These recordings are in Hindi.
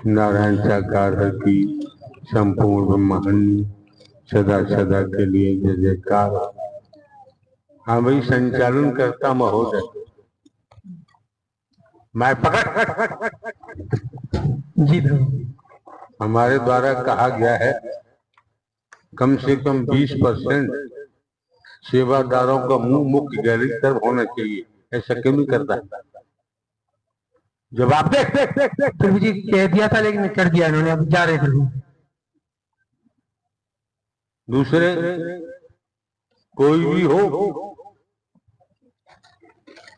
नारायण साकार हर की संपूर्ण ब्रह्मांड सदा सदा के लिए जय जयकार। हाँ भाई, संचालन करता महोदय, मैं पकड़ जी प्रभु। हमारे द्वारा कहा गया है कम से कम 20% सेवादारों का मुंह मुख्य गैलरी तरफ होना चाहिए। ऐसा क्यों नहीं करता? जब आप देख प्रभु जी कह दिया था लेकिन कर दिया इन्होंने, अब जा रहे प्रभु। दूसरे कोई भी हो,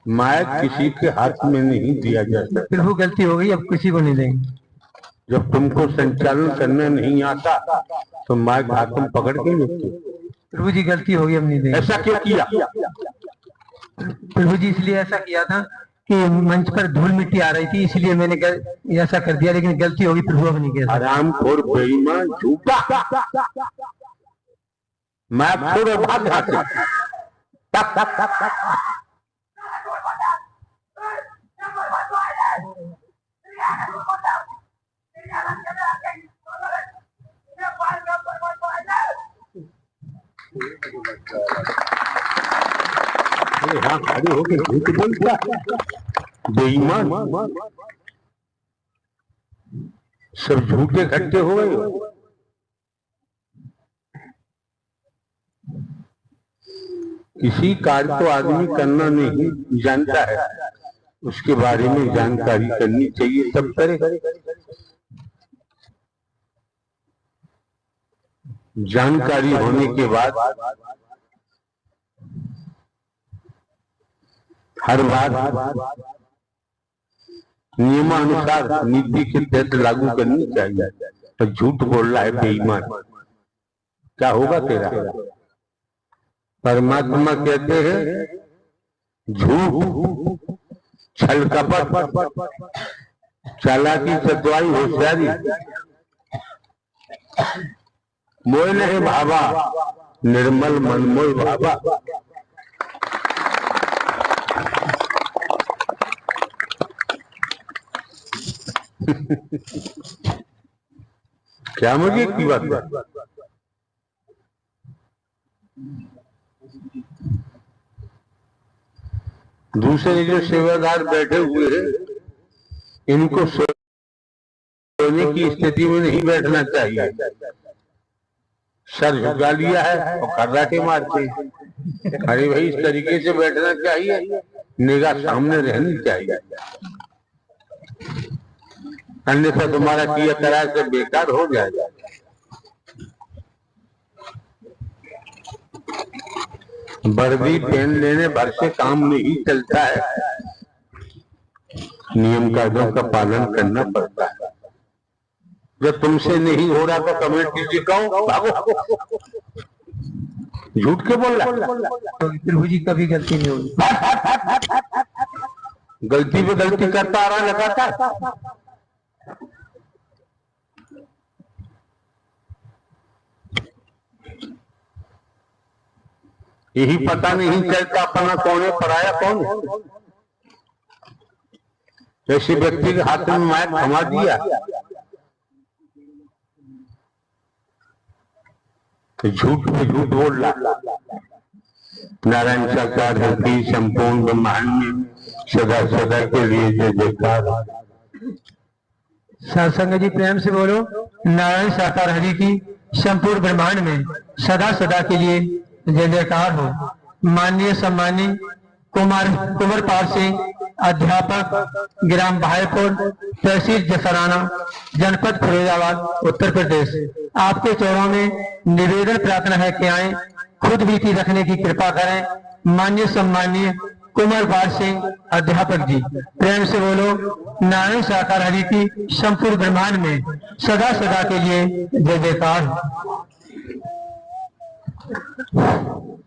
माइक किसी के हाथ में नहीं दिया जाता। प्रभु गलती हो गई, अब किसी को नहीं देंगे। जब तुमको संचालन करना नहीं आता तो माइक हाथ में पकड़ के लेते। प्रभु जी गलती हो गई, अब नहीं देंगे। ऐसा क्यों किया? प्रभु जी इसलिए ऐसा किया था कि मंच पर धूल मिट्टी आ रही थी, इसलिए मैंने ऐसा कर दिया, लेकिन गलती होगी प्रभु, अब नहीं किया। हरामखोर, बेईमान, झूठा, मैं थोड़ा भाग जाता। हाँ, खड़ी होकर झूठ बोलता, बेईमान, सब झूठे इकट्ठे हो गए। किसी कार्य को आदमी करना नहीं जानता है, उसके बारे में जानकारी करनी चाहिए, तब करे। जानकारी होने के बाद हर बात नियमानुसार नीति के तहत लागू करनी चाहिए। तो झूठ बोल रहा है बेईमान, क्या होगा तेरा? परमात्मा कहते हैं झूठ, छल कपट, चालाकी, चतुराई, होशियारी मोह नहीं भावा, निर्मल मनमोह भावा। क्या मुझे की बात है? दूसरे जो सेवादार बैठे हुए हैं, इनको सोने की स्थिति में नहीं बैठना चाहिए। सर झुका लिया है और खर्राटे मारते हैं। अरे भाई, इस तरीके से बैठना चाहिए, निगाह सामने रहनी चाहिए, अन्यथा तुम्हारा किया करार से बेकार हो जाएगा। वर्दी पहन लेने भर से काम नहीं चलता है, नियम कायदों का पालन करना पड़ता है। जब तुमसे नहीं हो रहा तो कमेंट कीजिए, कहो भागो, झूठ के बोल रहा। प्रभु जी कभी गलती नहीं होगी। गलती पे गलती करता आ रहा लगातार। यही पता नहीं चलता अपना कौन है, पराया कौन है। ऐसे व्यक्ति के हाथ में माइक थमा दिया तो झूठ पे झूठ बोल रहा। नारायण साकार हर की संपूर्ण ब्रह्मांड में सदा सदा के लिए जय जयकार। सत्संग जी प्रेम से बोलो, नारायण साकार हरि की संपूर्ण ब्रह्मांड में सदा सदा के लिए जय जयकार हो। माननीय सम्मानीय कुंवरपाल सिंह, अध्यापक, ग्राम भाईपुर, तहसील जसराना, जनपद फिरोजाबाद, उत्तर प्रदेश। आपके चरणों में निवेदन प्रार्थना है कि आए, खुद बीती रखने की कृपा करें। माननीय सम्मानीय कुंवरपाल सिंह अध्यापक जी, प्रेम से बोलो, नारायण साकार हरि की संपूर्ण ब्रह्मांड में सदा सदा के लिए जय जयकार।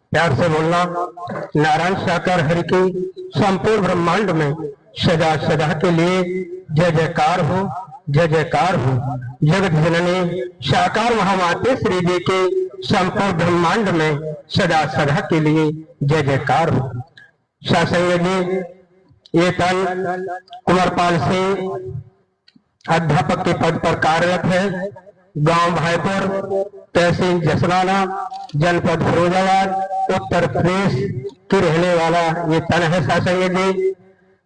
प्यार से बोलना, नारायण साकार हरि की संपूर्ण ब्रह्मांड में सदा सदा के लिए जय जयकार हो, जय जयकार हो। जगत जननी साकार महामाते श्री जी के संपूर्ण ब्रह्मांड में सदा सदा के लिए जय जयकार हो। सत्संग जी, ये तन कुंवरपाल सिंह अध्यापक के पद पर कार्यरत है। गांव भाईपुर, तहसील जसवाना, जनपद फिरोजाबाद, उत्तर प्रदेश की रहने वाला ये तन है शासंग जी।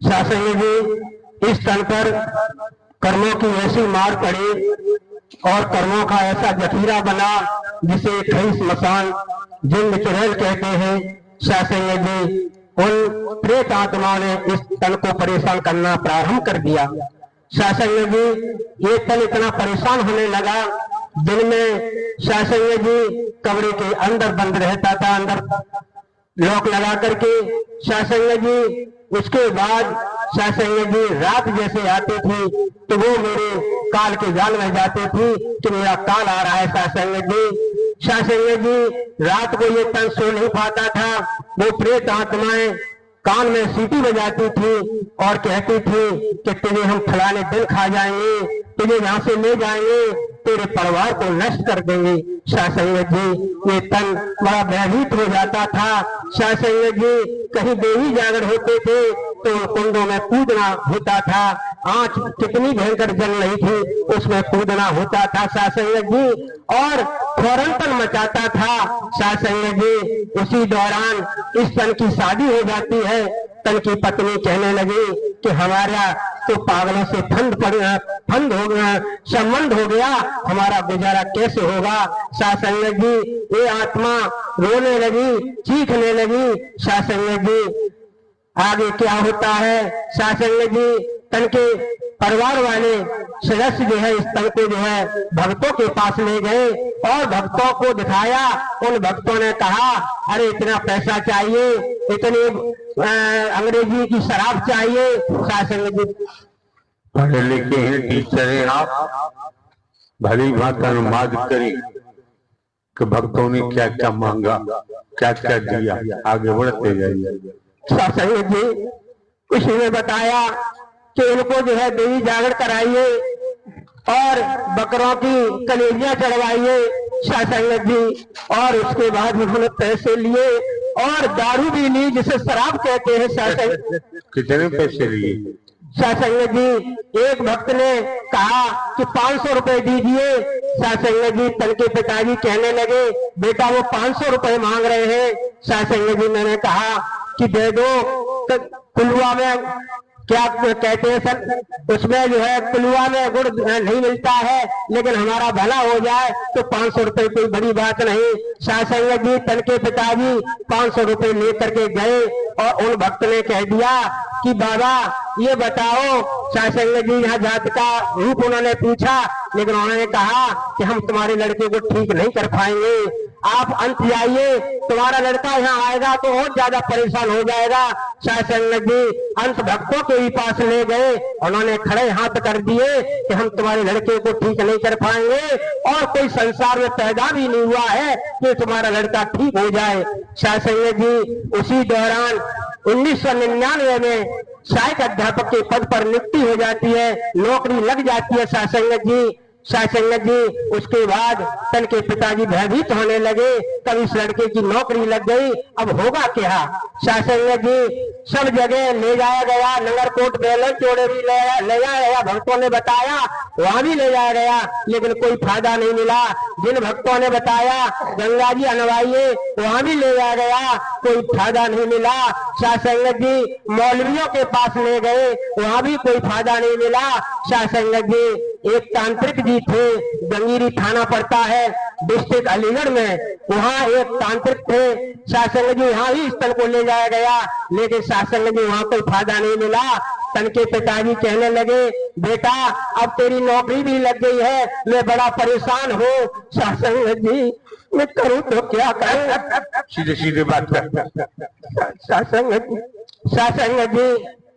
शासंग जी इस तन पर कर्मों की ऐसी मार पड़ी और कर्मों का ऐसा जखीरा बना जिसे खई स्मशान जिंद चुड़ैल कहते हैं। शासंग जी उन प्रेत आत्माओं ने इस तन को परेशान करना प्रारंभ कर दिया। शासंग जी ये तन इतना परेशान होने लगा, दिन में शासंग जी कमरे के अंदर बंद रहता था, अंदर लॉक लगा करके। शासंग जी उसके बाद शासंग जी रात जैसे आती थी तो वो मेरे काल के जाल में जाते थे कि मेरा काल आ रहा है शासंग जी। शासंग जी रात को ये तन सो नहीं पाता था। वो प्रेत आत्माएं कान में सीटी बजाती थी और कहती थी कि तुझे हम फलाने दिन खा जाएंगे, तुझे यहाँ से ले जाएंगे, तेरे परिवार को नष्ट कर देंगे। शासंग जी ये तन बड़ा भयभीत हो जाता था। शासंग जी कहीं देवी जागर होते थे तो कुंडों में कूदना होता था। आंच कितनी भयंकर जल रही थी उसमें कूदना होता था शासंग जी, और फौरन तन मचाता था शासंग जी। उसी दौरान इस तन की शादी हो जाती है। तन की पत्नी कहने लगी कि हमारा तो पागलों से फंद हो गया, संबंध हो गया, हमारा गुजारा कैसे होगा। शासंग जी ये आत्मा रोने लगी, चीखने लगी। शासंग जी आगे क्या होता है, शासंग जी तन के परिवार वाले सदस्य जो है इस तन को जो है भक्तों के पास ले गए और भक्तों को दिखाया। उन भक्तों ने कहा अरे इतना पैसा चाहिए, इतनी अंग्रेजी की शराब चाहिए। शासंग जी पढ़े लिखे हैं, टीचर हैं आप, भली बात अनुवाद करी कि भक्तों ने क्या क्या मांगा, क्या क्या दिया, आगे बढ़ते जाइए। शासंग जी किसी ने बताया कि इनको जो है देवी जागर कराइए और बकरों की कलेजियां चढ़वाइए। शासंग जी और उसके बाद उन्होंने पैसे लिए और दारू भी ली जिसे शराब कहते हैं। शासंग कितने पैसे लिए? शासंग जी एक भक्त ने कहा कि 500 रुपए दीजिए। शासंग जी तन के पिताजी कहने लगे बेटा वो 500 रुपए मांग रहे हैं। शासंग जी मैंने कहा कि दे दो। तो कुलवा में क्या कहते हैं सर, उसमें जो है कुलवा में गुड़ नहीं मिलता है, लेकिन हमारा भला हो जाए तो 500 रुपए कोई बड़ी बात नहीं। शासंग जी तन के पिताजी 500 रुपए लेकर के गए और उन भक्त ने कह दिया कि बाबा ये बताओ। शासंग जी यहाँ जात का रूप उन्होंने पूछा, लेकिन उन्होंने कहा कि हम तुम्हारे लड़के को ठीक नहीं कर पाएंगे, आप अंत जाइए, तुम्हारा लड़का यहाँ आएगा तो और ज्यादा परेशान हो जाएगा। शासंग जी अंत भक्तों के ही पास ले गए, उन्होंने खड़े हाथ कर दिए कि हम तुम्हारे लड़के को ठीक नहीं कर पाएंगे और कोई संसार में पैदा भी नहीं हुआ है कि तुम्हारा लड़का ठीक हो जाए। शासंग जी उसी दौरान 1999 में सहायक अध्यापक के पद पर नियुक्ति हो जाती है, नौकरी लग जाती है शासंग जी। शासंग जी उसके बाद तन के पिताजी भयभीत होने लगे, तब इस लड़के की नौकरी लग गई, अब होगा क्या। शासंग जी सब जगह ले जाया गया, नगरकोट बेलन चोड़े भी ले जाया गया, भक्तों ने बताया वहां भी ले जाया गया, लेकिन कोई फायदा नहीं मिला। जिन भक्तों ने बताया गंगा जी अनवाइए, वहां भी ले जाया गया, कोई फायदा नहीं मिला। शासंग जी मौलवियों के पास ले गए, वहां भी कोई फायदा नहीं मिला। शासंग जी एक तांत्रिक जी थे, गंगीरी थाना पड़ता है डिस्ट्रिक्ट अलीगढ़ में, वहाँ एक तांत्रिक थे। शासंग जी वहाँ ही स्थल को ले जाया गया, लेकिन शासंग जी वहाँ कोई फायदा नहीं मिला। तन के पिताजी कहने लगे बेटा अब तेरी नौकरी भी लग गई है, मैं बड़ा परेशान हूँ। शासंग जी मैं करूँ तो क्या करूँ। सीधे सीधे बात कर। शासंग जी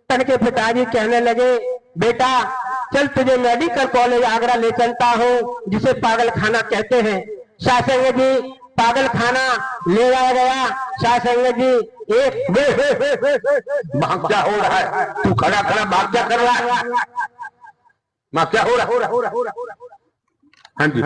तन के पिताजी कहने लगे बेटा चल तुझे मेडिकल कॉलेज आगरा ले चलता हूँ, जिसे पागल खाना कहते हैं। शासंग जी पागल खाना ले जाया गया। शासंग जी एक भाग क्या हो रहा है, तू खड़ा खड़ा भाग क्या कर रहा है, माँ क्या हो रहा। हाँ जी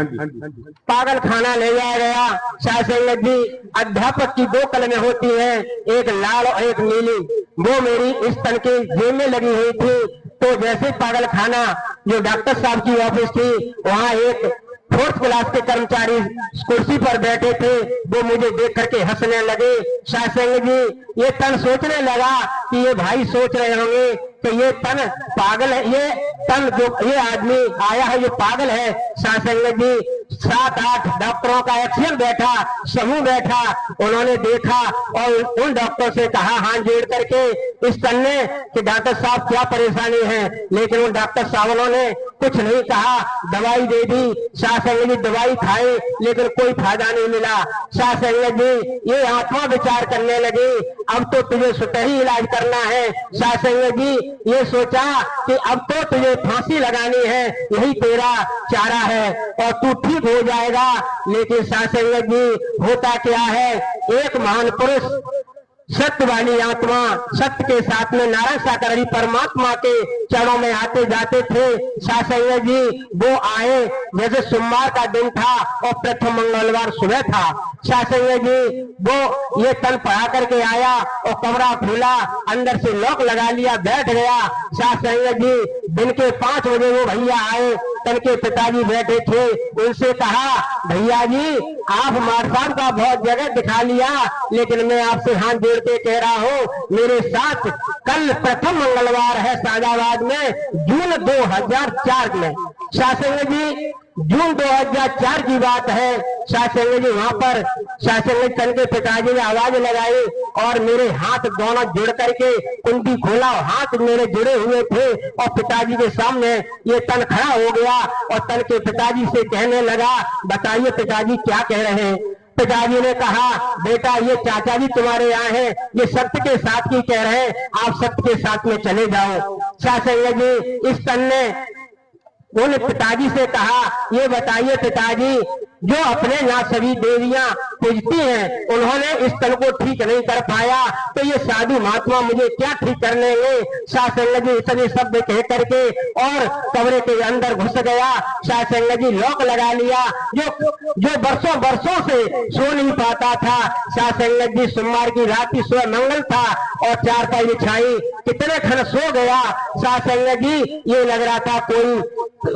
पागल खाना ले जाया गया। शासंग जी अध्यापक की 2 कलमें होती हैं, एक लाल और एक नीली, वो मेरी इस तन के जेब में लगी हुई थी। तो जैसे पागल खाना जो डॉक्टर साहब की ऑफिस थी, वहाँ एक 4th क्लास के कर्मचारी कुर्सी पर बैठे थे। वो मुझे देख करके हंसने लगे। सत्संग जी, ये तन सोचने लगा कि ये भाई सोच रहे होंगे कि ये तन पागल है, ये तन जो ये आदमी आया है ये पागल है। सत्संग जी, 7-8 डॉक्टरों का एक्शन बैठा, समूह बैठा, उन्होंने देखा और उन डॉक्टर से कहा हाथ जोड़ करके इस तन ने कि डॉक्टर साहब क्या परेशानी है, लेकिन उन डॉक्टर साहबों ने कुछ नहीं कहा, दवाई दे दी। सत्संग जी, दवाई खाई लेकिन कोई फायदा नहीं मिला। सत्संग जी, ये आत्मा विचार करने लगी, अब तो तुझे स्वतः ही इलाज करना है। सत्संग जी, ये सोचा कि अब तो तुझे फांसी लगानी है, यही तेरा चारा है और तू ठीक हो जाएगा। लेकिन सत्संग जी, होता क्या है, एक महान पुरुष सत्यवाणी आत्मा सत्य के साथ में नारायण साकार हरि परमात्मा के चरणों में आते जाते थे। सत्संग जी, वो आए जैसे सोमवार का दिन था और प्रथम मंगलवार सुबह था। सत्संग जी, वो ये तन पढ़ा करके आया और कमरा खोला, अंदर से लॉक लगा लिया, बैठ गया। सत्संग जी, दिन के 5 बजे वो भैया आए, तन के पिताजी बैठे थे, उनसे कहा भैया जी, आप मार साहब का बहुत जगह दिखा लिया, लेकिन मैं आपसे हाथ जोड़ के कह रहा हूँ, मेरे साथ कल प्रथम मंगलवार है शादाबाद में, जून 2004 में। सत्संग जी, जून 2004 की बात है। सत्संग जी, वहां पर सत्संग तन के पिताजी ने आवाज लगाई और मेरे हाथ दोनों जुड़ करके कुंडी खोला, हाथ मेरे जुड़े हुए थे और पिताजी के सामने ये तन खड़ा हो गया और तन के पिताजी से कहने लगा, बताइए पिताजी क्या कह रहे हैं। पिताजी ने कहा, बेटा ये चाचा जी तुम्हारे यहाँ हैं, ये सत्य के साथ ही कह रहे हैं, आप सत्य के साथ में चले जाओ। सत्संग जी, इस तन ने उन पिताजी से कहा, ये बताइए पिताजी, जो अपने यहाँ सभी देवियां पूजती हैं, उन्होंने इस तन को ठीक नहीं कर पाया, तो ये साधु महात्मा मुझे क्या ठीक कर लेंगे। सत्संग जी, इतने शब्द कह करके और कमरे के अंदर घुस गया। सत्संग जी, लॉक लगा लिया। जो बरसों से सो नहीं पाता था। सत्संग जी, सोमवार की रात की सुबह मंगल था और 4 पाई बिछाई, कितने खन सो गया। सत्संग जी, ये लग रहा था कोई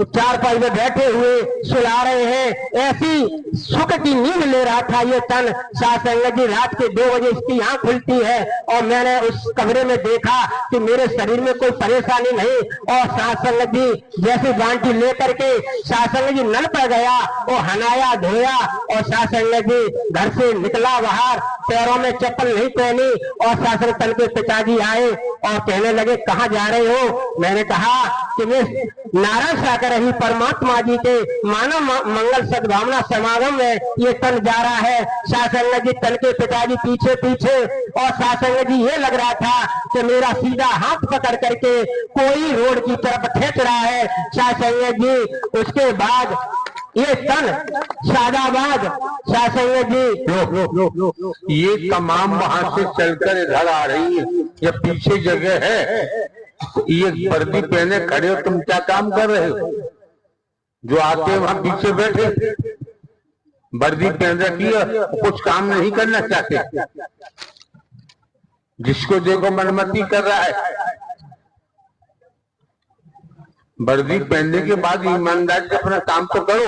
4 पाई में बैठे हुए सुला रहे हैं, ऐसी सुख की नींद ले रहा था ये तन। सत्संग जी, रात के 2 बजे इसकी आंख खुलती है और मैंने उस कमरे में देखा कि मेरे शरीर में कोई परेशानी नहीं। और सत्संग जी, जैसे बांटी लेकर के सत्संग जी नल पर गया और हनाया धोया और सत्संग जी घर से निकला बाहर, पैरों में चप्पल नहीं पहनी। और सत्संग तन के पिताजी आए और कहने लगे, कहाँ जा रहे हो। मैंने कहा कि मैं नारायण साकार हरि परमात्मा जी के मानव मंगल सद्भावना समागम में ये तन जा रहा है। सत्संग जी, तन के पिताजी पीछे पीछे और सत्संग जी, ये लग रहा था कि मेरा सीधा हाथ पकड़ करके कोई रोड की तरफ खींच रहा है। सत्संग जी, उसके बाद ये तन शादाबाद, सत्संग जी, ये तमाम वहां से चलकर इधर आ रही है, ये पीछे जगह है, ये वर्दी पहने खड़े हो, तुम क्या काम कर रहे हो। जो आते वहां पीछे बैठे वर्दी पहन रखी है, कुछ काम नहीं करना चाहते, जिसको देखो मनमती कर रहा है। वर्दी पहनने के बाद ईमानदारी से अपना काम तो करो।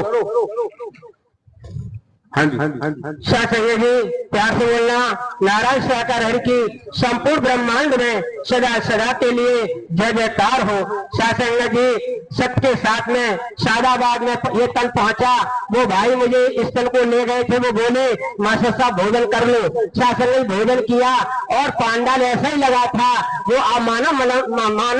हाँ जी, सत्संग जी, प्यार से बोलना। नारायण साकार हरि की संपूर्ण ब्रह्मांड में सदा सदा के लिए जय जयकार हो। सत्संग जी, सत्य के साथ में शादाबाद में ये तन पहुंचा। वो भाई मुझे इस तन को ले गए थे, वो बोले मास्टर साहब भोजन कर लो। सत्संग जी, भोजन किया और पांडाल ऐसा ही लगा था जो आप मानव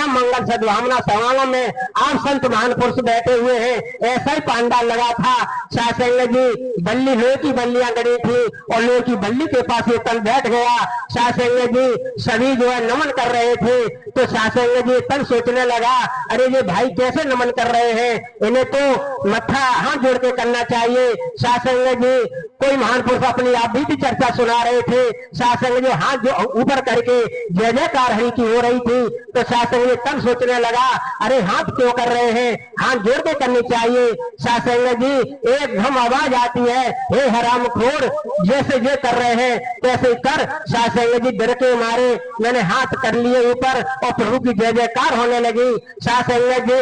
मंगल सद्भावना समागम में आप संत महान पुरुष बैठे हुए हैं, ऐसा ही पांडाल लगा था। सत्संग जी, बल्ली लोहे की बल्लियां गड़ी थी और लोहे की बल्ली के पास ये तन बैठ गया। सत्संग जी, सभी जो है नमन कर रहे थे, तो सत्संग जी तन सोचने लगा, अरे ये भाई कैसे नमन कर रहे हैं, इन्हें तो मत्था हाथ जोड़ के करना चाहिए। सत्संग जी, कोई महान पुरुष अपनी आप भी चर्चा सुना रहे थे। सत्संग जी, हाथ जो ऊपर करके जय जयकार हरि की हो रही थी, तो सत्संग जी तन सोचने लगा, अरे हाथ क्यों कर रहे हैं, हाथ जोड़ के करनी चाहिए। सत्संग जी, एकदम आवाज आती है, हे हराम खोर, जैसे ये कर रहे हैं तैसे कर। सत्संग जी, डर के मारे मैंने हाथ कर लिए ऊपर और प्रभु की जय जयकार होने लगी। सत्संग जी,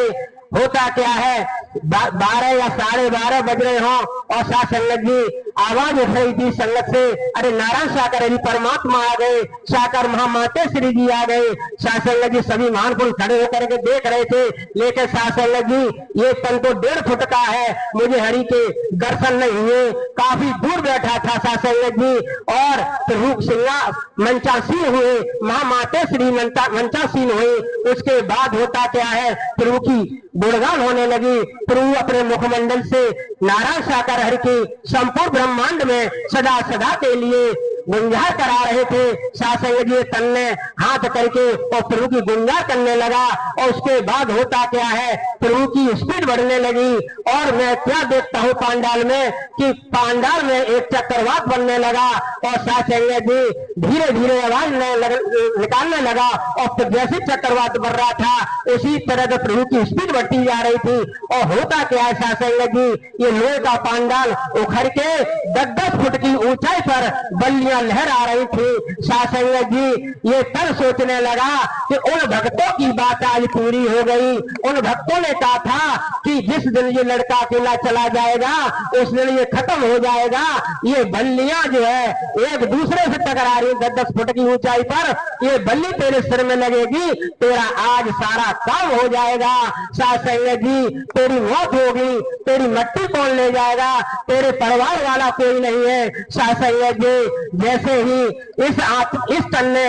होता क्या है, 12 या 12:30 बज रहे हो और साथ संगत जी आवाज उठ रही थी संगत से, अरे नारायण साकर हरि परमात्मा आ गए, साकर महामाते श्री जी आ गए। साथ संगत जी सभी महानपुरुष खड़े होकर के देख रहे थे, लेकिन साथ संगत जी ये तन तो 1.5 फुट का है, मुझे हरि के दर्शन नहीं हुए, काफी दूर बैठा था साथ संगत जी। और प्रभु सिंहा मंचासीन हुए, महामाते श्री मंचासीन हुए। उसके बाद होता क्या है, प्रभु की गुणगान होने लगी। प्रभु अपने मुखमंडल से नारायण साकर हरि की संपूर्ण ब्रह्मांड में सदा सदा के लिए गुंजार करा रहे थे। सासंग जी तन ने हाथ करके और प्रभु की गुंजार करने लगा। और उसके बाद होता क्या है, प्रभु की स्पीड बढ़ने लगी। और मैं क्या देखता हूँ पांडाल में कि पांडाल में एक चक्रवात बनने लगा और सासंग जी धीरे धीरे आवाज निकालने लगा। और जैसे चक्रवात बढ़ रहा था उसी तरह प्रभु की स्पीड बढ़ती जा रही थी। और होता क्या है सासंग जी, ये लोहे का पांडाल उखड़ के 10-10 फुट की ऊंचाई पर बल्लियां लहर आ रही थी। सासंग जी ये तब सोचने लगा कि उन भक्तों की बात आज पूरी हो गई। उन भक्तों ने कहा था कि जिस दिन ये लड़का अकेला चला जाएगा उस दिन ये खत्म हो जाएगा। ये बल्लियां जो है एक दूसरे से टकरा रही 10-10 फुट की ऊंचाई पर, ये बल्ली तेरे सिर में लगेगी, तेरा आज सारा काम हो जाएगा। सासंग जी तेरी मौत होगी, तेरी मट्टी कौन ले जाएगा, तेरे परिवार वाला कोई नहीं है। सासंग जी जैसे ही इस तन ने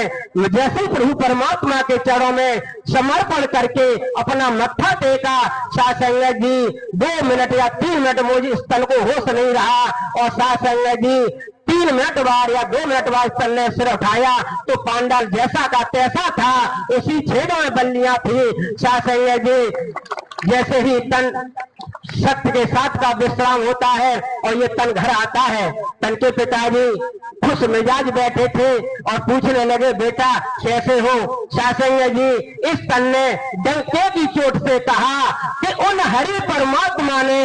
जैसे प्रभु परमात्मा के चरणों में समर्पण करके अपना मत्था टेका, सासंग जी 2 मिनट या 3 मिनट मुझे इस तन को होश नहीं रहा। और सासंग जी 3 मिनट बाद या 2 मिनट बाद तन ने सिर उठाया तो पांडाल जैसा का तैसा था, उसी छेदों में बल्लियां थी। सासंग जी जैसे ही तन सत्य के साथ का विश्राम होता है और ये तन घर आता है, तन के पिताजी खुश मिजाज बैठे थे और पूछने लगे, बेटा कैसे हो। सासंग जी इस तन ने डंके की चोट से कहा कि उन हरि परमात्मा ने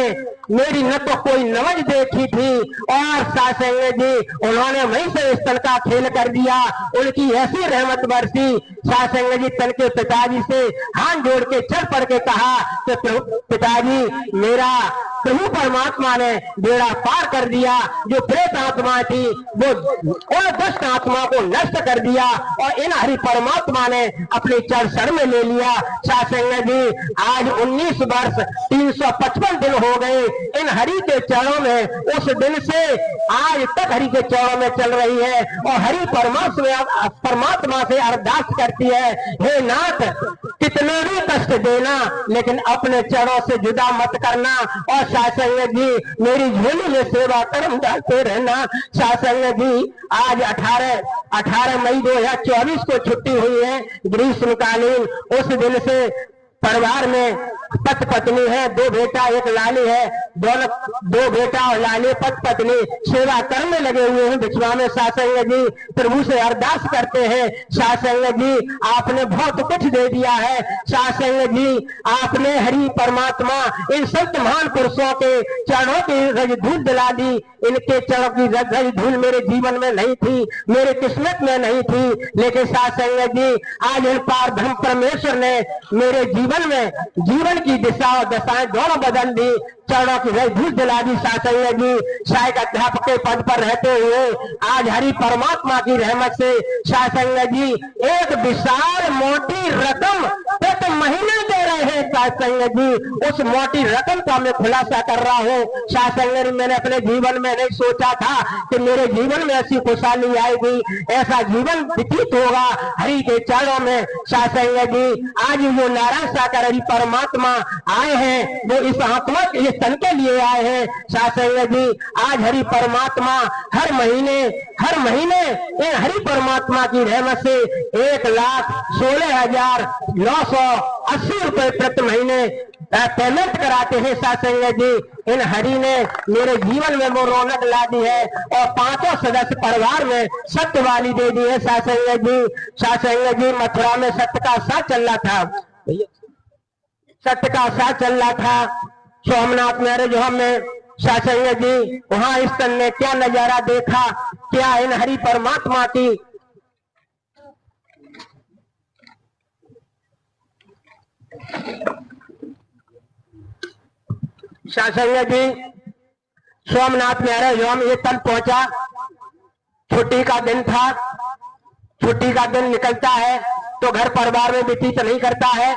मेरी न तो कोई नवज देखी थी और सासंग जी उन्होंने वहीं से इस तन का खेल कर दिया, उनकी ऐसी रहमत बरसी। सासंग जी तन के पिताजी से हाथ जोड़ के चल पड़ के कहा कि पिताजी मेरा प्रभु परमात्मा ने बेड़ा पार कर दिया, जो प्रेत आत्मा थी वो उन दुष्ट आत्मा को नष्ट कर दिया और इन हरि परमात्मा ने अपने चरण में ले लिया। सासंग जी आज 19 वर्ष 355 दिन हो गए इन हरि के चरणों में, उस दिन से आज तक हरि के चरणों में चल रही है और हरि परमात्मा से अरदास करती है, हे नाथ कितने भी कष्ट देना लेकिन अपने चरणों से जुदा मत करना। और सासंग जी मेरी झोली में सेवा कर्म डालते रहना। सासंग जी आज 18 मई 2024 को छुट्टी हुई है ग्रीष्मकालीन। उस दिन से परिवार में पति पत्नी है, 2 बेटा 1 लाली है, दोनों 2 बेटा और लाली पति पत्नी सेवा करने लगे हुए हैं बिछवा में। सासंग जी प्रभु से अरदास करते हैं, सासंग जी आपने बहुत कुछ दे दिया है। सासंग जी आपने हरि परमात्मा इन संत महान पुरुषों के चरणों की रज धूल दिला दी। इनके चरणों की रज धूल मेरे जीवन में नहीं थी, मेरे किस्मत में नहीं थी, लेकिन सासंग जी आज इन पार ब्रह्म परमेश्वर ने मेरे जीवन में जीवन की दिशा और दशाएं दोनों बदल दी, चरणों की रज धूल दिला दी। सासंग जी सहायक अध्यापक के पद पर रहते हुए आज हरि परमात्मा की रहमत से सासंग जी एक विशाल मोटी रकम प्रति महीने दे रहे हैं। सासंग जी उस मोटी रकम का मैं खुलासा कर रहा हूँ। सासंग जी मैंने अपने जीवन में नहीं सोचा था कि मेरे जीवन में ऐसी खुशहाली आएगी, ऐसा जीवन व्यतीत होगा हरि के चरणों में। सासंग जी आज जो नारायण साकर हरि परमात्मा आए हैं वो इस आत्मा के तन के लिए आए हैं। सासंग जी आज हरि परमात्मा हर महीने इन हरि परमात्मा की रहमत से 1,16,980 रुपए प्रति महीने पेमेंट कराते हैं। सासंग जी इन हरि ने मेरे जीवन में वो रौनक ला दी है और 5 सदस्य परिवार में सत्य वाली दे दी है। सासंग जी मथुरा में सत्य का साथ चल रहा था, सोमनाथ मैरिज होम में। सासंग जी वहां इस तन ने क्या नजारा देखा, क्या इन हरि परमात्मा की सासंग जी सोमनाथ महाराज हम ये तन पहुंचा। छुट्टी का दिन था। छुट्टी का दिन निकलता है तो घर परिवार में व्यतीत नहीं करता है।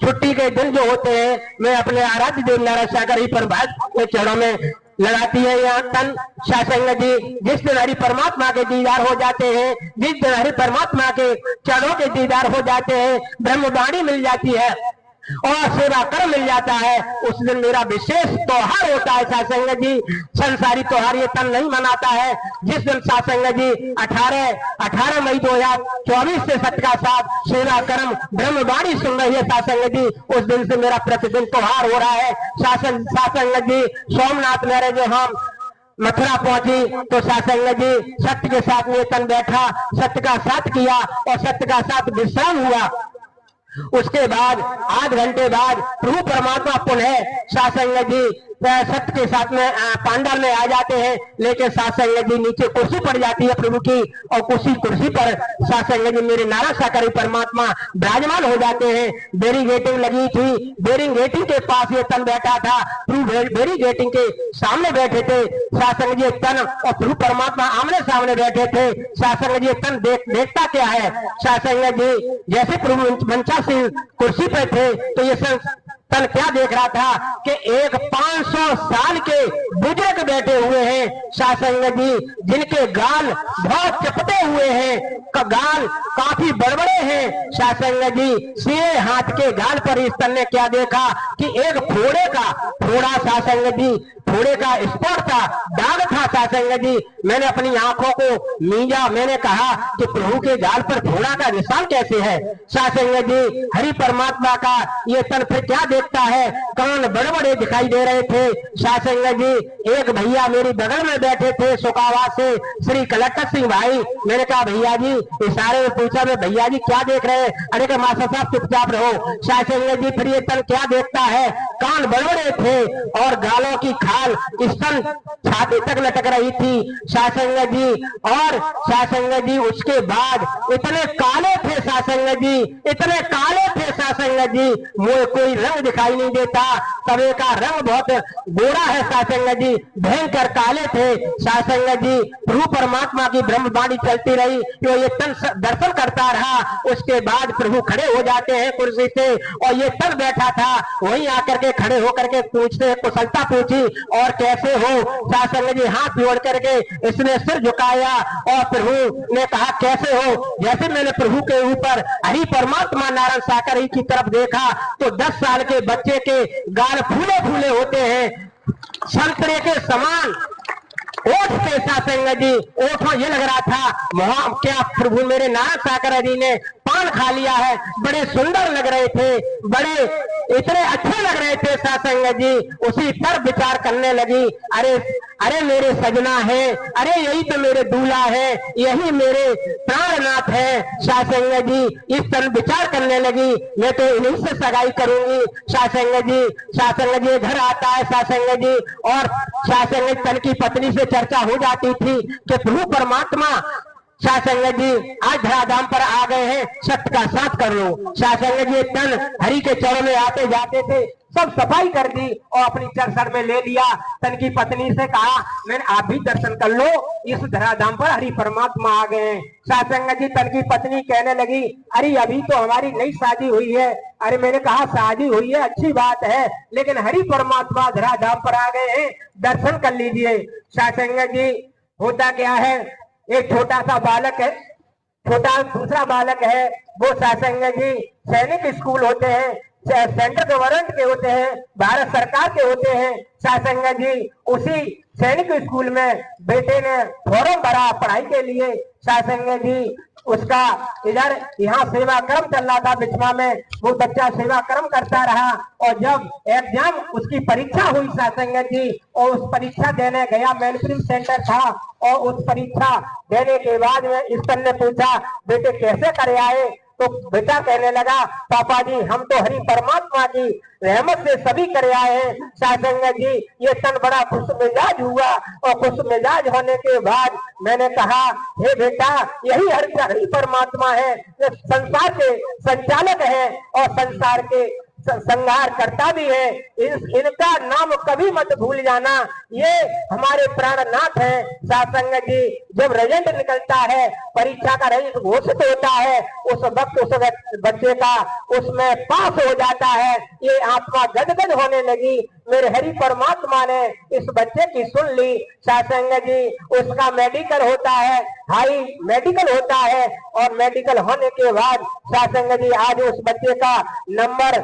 छुट्टी के दिन जो होते हैं मैं अपने आराध्य देव नारायण सागर ही प्रभात के चरणों में लगाती है यहाँ तन। सासंग जी जिस दिन हरि परमात्मा के दीदार हो जाते हैं, जिस दिन हरि परमात्मा के चरणों के दीदार हो जाते हैं, ब्रह्मवाणी मिल जाती है और सेवा कर मिल जाता है, उस दिन मेरा विशेष त्योहार होता है। सासंग जी संसारी त्योहार ये तन नहीं मनाता है। जिस दिन सासंग जी 18 मई 2024 से सत का साथ सेवा कर्म ब्रह्मवाणी सुन रही है सासंग जी, उस दिन से मेरा प्रतिदिन त्योहार हो रहा है। सासंग जी सोमनाथ मेरे जो हम मथुरा पहुंची तो सासंग जी सत्य के साथ में तन बैठा, सत्य का साथ किया और सत्य का साथ विश्राम हुआ। उसके बाद आध घंटे बाद प्रभु परमात्मा पुनः सासंग जी सत्य के साथ में पांडव में आ जाते हैं, लेकिन सासंग जी नीचे कुर्सी पड़ जाती है प्रभु की और कुर्सी पर सासंग जी मेरे नारायण साकारी परमात्मा विराजमान हो जाते हैं। बैरिगेटिंग लगी थी, बैरिगेटिंग के पास ये तन बैठा था, प्रभु बैरिगेटिंग के सामने बैठे थे। सासंग जी तन और प्रभु परमात्मा आमने सामने बैठे थे। सासंग जी तन देखता क्या है, सासंग जी जैसे प्रभु मंचा सिंह कुर्सी पे थे तो ये तन क्या देख रहा था कि एक 500 साल के बुजुर्ग बैठे हुए हैं सासंग जी, जिनके गाल बहुत चपटे हुए हैं, गाल काफी बड़बड़े हैं। सासंग जी सीधे हाथ के गाल पर इस तन ने क्या देखा कि एक फोड़ा सासंग जी फोड़े का स्पॉट था, दाग था। सासंग जी मैंने अपनी आंखों को मींजा, मैंने कहा कि प्रभु के गाल पर फोड़ा का निशान कैसे है। सासंग जी हरि परमात्मा का ये तन फिर क्या देखता है, कान बड़े बड़े दिखाई दे रहे थे। सासंग जी एक भैया मेरी बगल में बैठे थे सुकावा से, श्री कलेक्टर सिंह भाई। मैंने कहा भैया जी, इशारे में पूछा मैं भैया जी क्या देख रहे हैं? अरे का मास्टर साहब चुपचाप रहो। सासंग जी फिर ये तन क्या देखता है, कान बड़े बड़े थे और गालों की खाल स्तन छाती तक लटक रही थी सासंग जी। और सासंग जी उसके बाद इतने काले थे सासंग जी, इतने काले थे सासंग जी, मुझे कोई रंग दिखाई नहीं देता। तवे का रंग बहुत गोरा है सासंग जी, भयंकर काले थे सासंग जी। प्रभु परमात्मा की ब्रह्मवाणी चलती रही, तो ये तन दर्शन करता रहा। उसके बाद प्रभु खड़े हो जाते हैं कुर्सी से और ये तन बैठा था वहीं आकर के खड़े होकर के पूछते कुशलता पूछी और कैसे हो। सासंग जी हाथ जोड़ करके इसने सिर झुकाया और प्रभु ने कहा कैसे हो। जैसे मैंने प्रभु के ऊपर हरि परमात्मा नारायण साकर की तरफ देखा तो 10 साल के बच्चे के गाल फूले फूले होते हैं, संतरे के समान ओठ के सासंग जी, ओठों ये लग रहा था वहां क्या प्रभु मेरे नारायण साकर जी ने पान खा लिया है। बड़े सुंदर लग रहे थे, बड़े इतने अच्छे लग रहे थे सासंग जी। उसी पर विचार करने लगी, अरे मेरे सजना है, अरे यही तो मेरे दूल्हा है, यही मेरे प्राणनाथ है। सासंग जी इस तरह विचार करने लगी, मैं तो इन्हीं से सगाई करूंगी। सासंग जी घर आता है सासंग जी और सासंग तन की पत्नी से चर्चा हो जाती थी कि प्रभु परमात्मा सासंग जी आज धराधाम पर आ गए हैं, सत्य का साथ कर लो। सासंग जी तन हरि के चरणों में आते जाते थे, सब सफाई कर दी और अपनी चरसर में ले लिया। तन की पत्नी से कहा मैंने आप भी दर्शन कर लो, इस धराधाम पर हरि परमात्मा आ गए हैं। सासंग जी तन की पत्नी कहने लगी अरे अभी तो हमारी नई शादी हुई है। अरे मैंने कहा शादी हुई है अच्छी बात है, लेकिन हरि परमात्मा धराधाम पर आ गए हैं, दर्शन कर लीजिए। सासंग जी होता क्या है, एक छोटा सा बालक है, दूसरा बालक है, वो सासंग जी सैनिक स्कूल होते हैं, सेंट्रल गवर्नमेंट के होते हैं, भारत सरकार के होते हैं। सासंग जी उसी सैनिक स्कूल में बेटे ने फॉर्म भरा पढ़ाई के लिए। सासंग जी उसका इधर यहाँ सेवा कर्म चल रहा था बिचमा में, वो बच्चा सेवा कर्म करता रहा और जब एग्जाम उसकी परीक्षा हुई सासंग जी और उस परीक्षा देने गया, मैनप्रीम सेंटर था और उस परीक्षा देने के बाद में इस ने पूछा बेटे कैसे करे आए, तो बेटा कहने लगा पापा जी हम तो हरि परमात्मा की रहमत से सभी करे आए हैं। सासंग जी ये तन बड़ा खुश मिजाज हुआ और खुश मिजाज होने के बाद मैंने कहा हे बेटा यही हरि परमात्मा है, संसार के संचालक है और संसार के संहार करता भी है। इनका नाम कभी मत भूल जाना। ये हमारे प्राणनाथ है। साथ संगत जी, जब रिजल्ट निकलता है, परीक्षा का रिजल्ट घोषित होता है, उस वक्त उस बच्चे का उसमें पास हो जाता है। ये आत्मा गदगद होने लगी। मेरे हरि परमात्मा ने इस बच्चे की सुन ली। साथ संगत जी, उसका मेडिकल होता है, हाई मेडिकल होता है, और मेडिकल होने के बाद साथ संगत जी, आज उस बच्चे का नंबर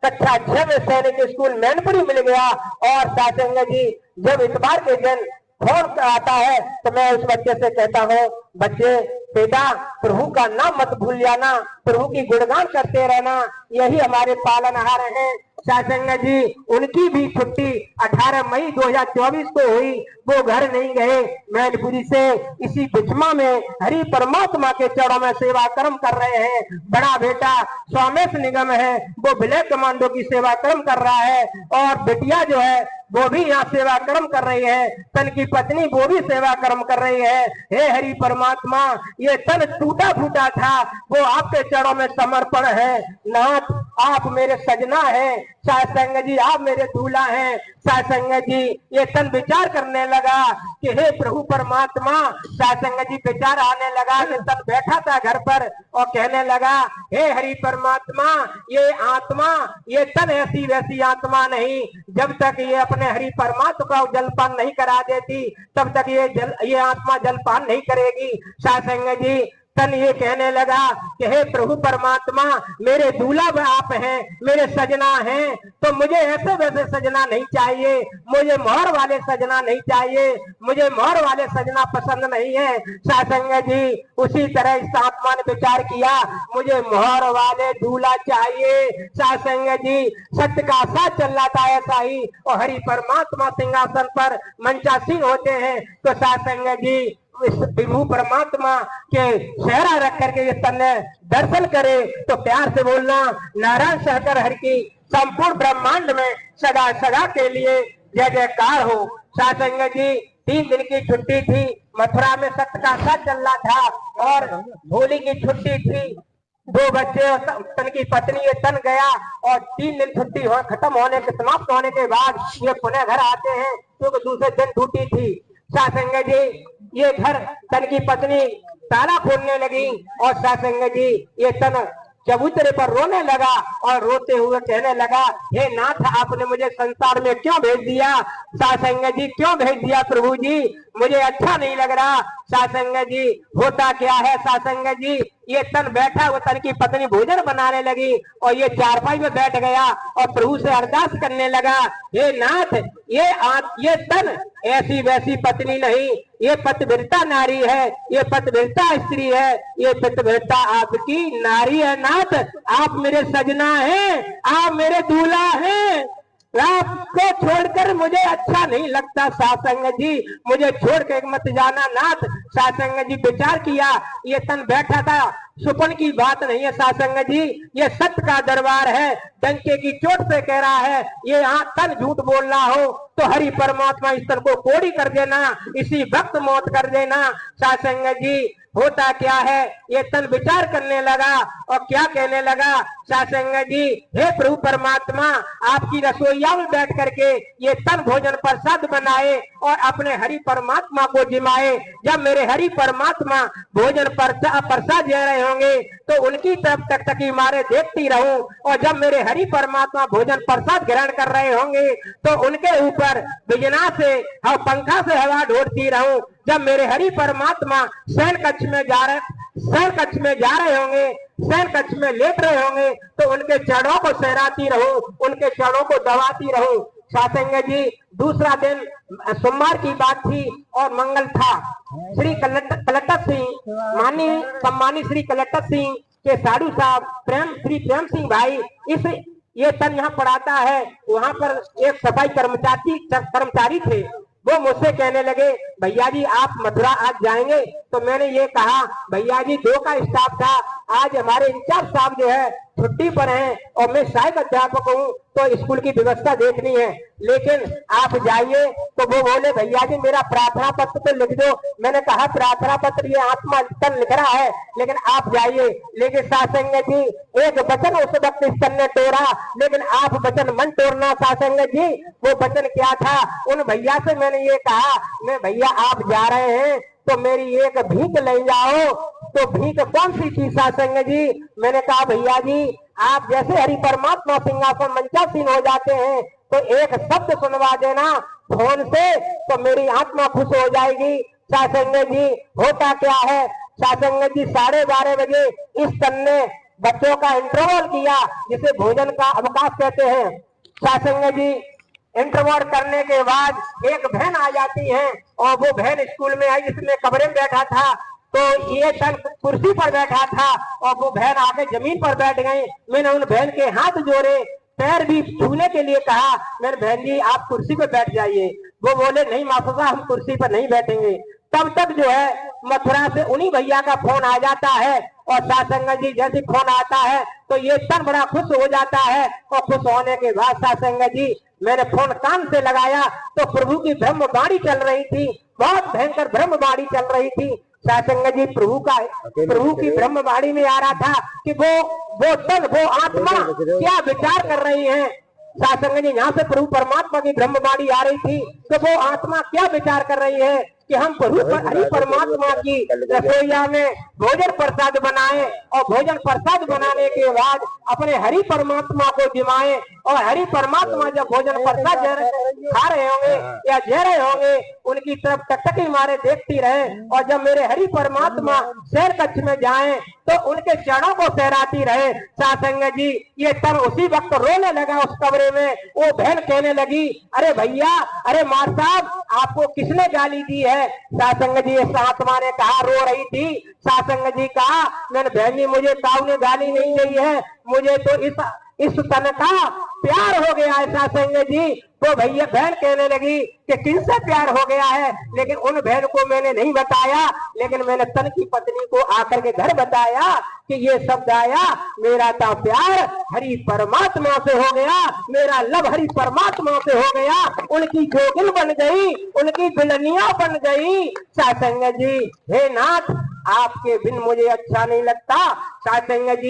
कक्षा 6 में सैनिक स्कूल मैनपुरी मिल गया। और साथ संगत जी, जब इतवार के दिन फोन आता है तो मैं उस बच्चे से कहता हूँ, बच्चे बेटा प्रभु का नाम मत भूल जाना, प्रभु की गुणगान करते रहना, यही हमारे पालनहार हैं। संगत जी, उनकी भी छुट्टी 18 मई 2024 को हुई। वो घर नहीं गए, मैनपुरी से इसी बिचमा में हरि परमात्मा के चरणों में सेवा कर्म कर रहे हैं। बड़ा बेटा स्वामेश निगम है, वो ब्लैक कमांडो की सेवा कर्म कर रहा है, और बेटिया जो है वो भी यहाँ सेवा कर्म कर रही है। तन की पत्नी वो भी सेवा कर्म कर रही है। हे हरि परमात्मा, ये तन टूटा फूटा था, वो आपके चरणों में समर्पण है। नाथ, आप मेरे सजना हैं। साथ संगत जी, आप मेरे दूल्हा हैं। साथ संगत जी, ये तन विचार करने लगा कि हे प्रभु परमात्मा, साथ संगत जी विचार आने लगा कि तन बैठा था घर पर और कहने लगा, हे हरि परमात्मा, ये आत्मा, ये तन ऐसी वैसी आत्मा नहीं। जब तक ये अपने हरि परमात्मा को जलपान नहीं करा देती, तब तक ये आत्मा जलपान नहीं करेगी। साथ संगत जी, तन ये कहने लगा कि हे प्रभु परमात्मा, मेरे दूल्हा आप हैं, मेरे सजना हैं, तो मुझे ऐसे वैसे सजना नहीं चाहिए, मुझे मोहर वाले सजना नहीं चाहिए, मुझे मोहर वाले सजना पसंद नहीं है। सासंग जी, उसी तरह इस आत्मा ने विचार किया, मुझे मोहर वाले दूल्हा चाहिए। सासंग जी, सत्य का साथ चल रहा था ऐसा ही, और हरि परमात्मा सिंहासन पर मंचासीन होते हैं। तो सासंग जी, इस विभु परमात्मा के चेहरा रख करके ये तन दर्शन करे, तो प्यार से बोलना, नारायण सहकर हरि की संपूर्ण ब्रह्मांड में सदा सदा के लिए जय जयकार हो। सासंग जी, 3 दिन की छुट्टी थी, मथुरा में सत्य का साथ चल रहा था, और होली की छुट्टी थी। 2 बच्चे और तन की पत्नी, ये तन गया, और 3 दिन छुट्टी खत्म होने के समाप्त होने के बाद ये पुनः घर आते हैं, क्योंकि दूसरे दिन ड्यूटी थी। सासंग जी, ये घर तन की पत्नी ताला खोलने लगी, और सासंग जी, ये तन चबूतरे पर रोने लगा, और रोते हुए कहने लगा, हे नाथ, आपने मुझे संसार में क्यों भेज दिया? सासंग जी, क्यों भेज दिया प्रभु जी? मुझे अच्छा नहीं लग रहा। सासंग जी, होता क्या है सासंग जी, ये तन बैठा, वो तन की पत्नी भोजन बनाने लगी, और ये चारपाई में बैठ गया और प्रभु से अरदास करने लगा, हे नाथ, ये तन ऐसी वैसी पत्नी नहीं, ये पतिव्रता नारी है, ये पतिव्रता स्त्री है, ये पतिव्रता आपकी नारी है। नाथ, आप मेरे सजना हैं, आप मेरे दूल्हा हैं, आपको छोड़कर मुझे अच्छा नहीं लगता। सासंग जी, मुझे छोड़ के मत जाना नाथ। सासंग जी, विचार किया, ये तन बैठा था, सुपन की बात नहीं है सासंग जी, ये सत्य का दरबार है। डंके की चोट पे कह रहा है, ये यहाँ तन झूठ बोल रहा हो तो हरि परमात्मा इस तन को कोड़ी कर देना, इसी वक्त मौत कर देना। सासंग जी, होता क्या है, ये तन विचार करने लगा और क्या कहने लगा, सासंग जी, हे प्रभु परमात्मा, आपकी रसोईया में बैठ करके ये तन भोजन प्रसाद बनाए और अपने हरि परमात्मा को जिमाए। जब मेरे हरि परमात्मा भोजन प्रसाद दे रहे होंगे तो उनकी तरफ टकटकी मारे देखती रहूं, और जब मेरे हरि परमात्मा भोजन प्रसाद ग्रहण कर रहे होंगे तो उनके ऊपर बिजना से और पंखा से हवा ढोड़ती रहूं। जब मेरे हरि परमात्मा शयन कक्ष में जा रहे होंगे, शयन कक्ष में लेट रहे होंगे, तो उनके चरणों को सहराती रहूं, उनके चरणों को दबाती रहूं। सासंग जी, दूसरा दिन सोमवार की बात थी और मंगल था। श्री कलेक्टर सिंह, सम्मानित श्री कलेक्टर सिंह के साधु साहब श्री प्रेम सिंह भाई, ये तन यहाँ पढ़ाता है, वहां पर एक सफाई कर्मचारी थे। वो मुझसे कहने लगे, भैया जी आप मथुरा आज जाएंगे? तो मैंने ये कहा, भैया जी 2 का स्टाफ था, आज हमारे इंचार्ज साहब जो है छुट्टी पर हैं और मैं सहायक अध्यापक हूँ तो स्कूल की व्यवस्था देखनी है, लेकिन आप जाइए। तो वो बोले भैया जी मेरा प्रार्थना पत्र तो लिख दो। मैंने कहा प्रार्थना पत्र ये आत्मा तन लिख रहा है, लेकिन आप जाइए। लेकिन सासंग जी एक वचन उस वक्त स्तन ने तोड़ा, लेकिन आप वचन मन तोड़ना सासंग जी। वो वचन क्या था? उन भैया से मैंने ये कहा, मैं भैया आप जा रहे हैं तो मेरी एक भीख ले जाओ। तो भीख कौन सी थी सासंग जी? मैंने कहा भैया जी आप जैसे हरि परमात्मा सिंहासन मंचासीन हो जाते हैं तो एक शब्द सुनवा देना फोन से तो मेरी आत्मा खुश हो जाएगी। सासंग जी होता क्या है सासंग जी, 12:30 बजे इस सन ने बच्चों का इंटरवल किया, जिसे भोजन का अवकाश कहते हैं। सासंग जी इंटरवल करने के बाद एक बहन आ जाती है और वो बहन स्कूल में आई, जिसमें कमरे में बैठा था। तो ये तन कुर्सी पर बैठा था और वो बहन आके जमीन पर बैठ गई। मैंने उन बहन के हाथ जोड़े, पैर भी छूने के लिए कहा। मैंने बहन जी आप कुर्सी पर बैठ जाइए। वो बोले नहीं मास्टर साहब हम कुर्सी पर नहीं बैठेंगे। तब तक जो है मथुरा से उन्हीं भैया का फोन आ जाता है और सासंग जी जैसे फोन आता है तो ये तन बड़ा खुश हो जाता है। और खुश होने के बाद सासंग जी मैंने फोन कान से लगाया तो प्रभु की ब्रह्मवाणी चल रही थी, बहुत भयंकर ब्रह्मवाणी चल रही थी। सासंग जी प्रभु की ब्रह्मवाणी में आ रहा था कि वो तन वो आत्मा क्या विचार कर रही है। सासंग जी यहाँ से प्रभु परमात्मा की ब्रह्मवाणी आ रही थी तो वो आत्मा क्या विचार कर रही है कि हम प्रभु हरि परमात्मा की रसोईया में भोजन प्रसाद बनाए और भोजन प्रसाद बनाने के बाद अपने हरि परमात्मा को जिमाए। और हरि परमात्मा जब भोजन प्रसाद खा रहे होंगे या जे रहे होंगे उनकी तरफ टकटकी मारे देखती रहे। और जब मेरे हरि परमात्मा शहर कच्छ में जाएं तो उनके चरणों को सहराती रहे। सासंग जी ये तन उसी वक्त रोने लगा उस कमरे में। वो बहन कहने लगी अरे भैया अरे मार साहब आपको किसने गाली दी है? सासंग जी इस आत्मा ने कहा, रो रही थी। सासंग जी कहा मैंने बहन जी मुझे काऊ ने गाली नहीं दी है, मुझे तो इस तन का प्यार हो गया है। सासंग जी वो भैया बहन कहने लगी कि किनसे प्यार हो गया है, लेकिन उन बहन को मैंने नहीं बताया, लेकिन मैंने तन की पत्नी को आकर के घर बताया कि ये शब्द आया मेरा तो प्यार हरि परमात्मा से हो गया, मेरा लव हरि परमात्मा से हो गया। उनकी जोगिन बन गई, उनकी दुल्हनिया बन गई। सासंग जी हे नाथ आपके बिन मुझे अच्छा नहीं लगता। सासंग जी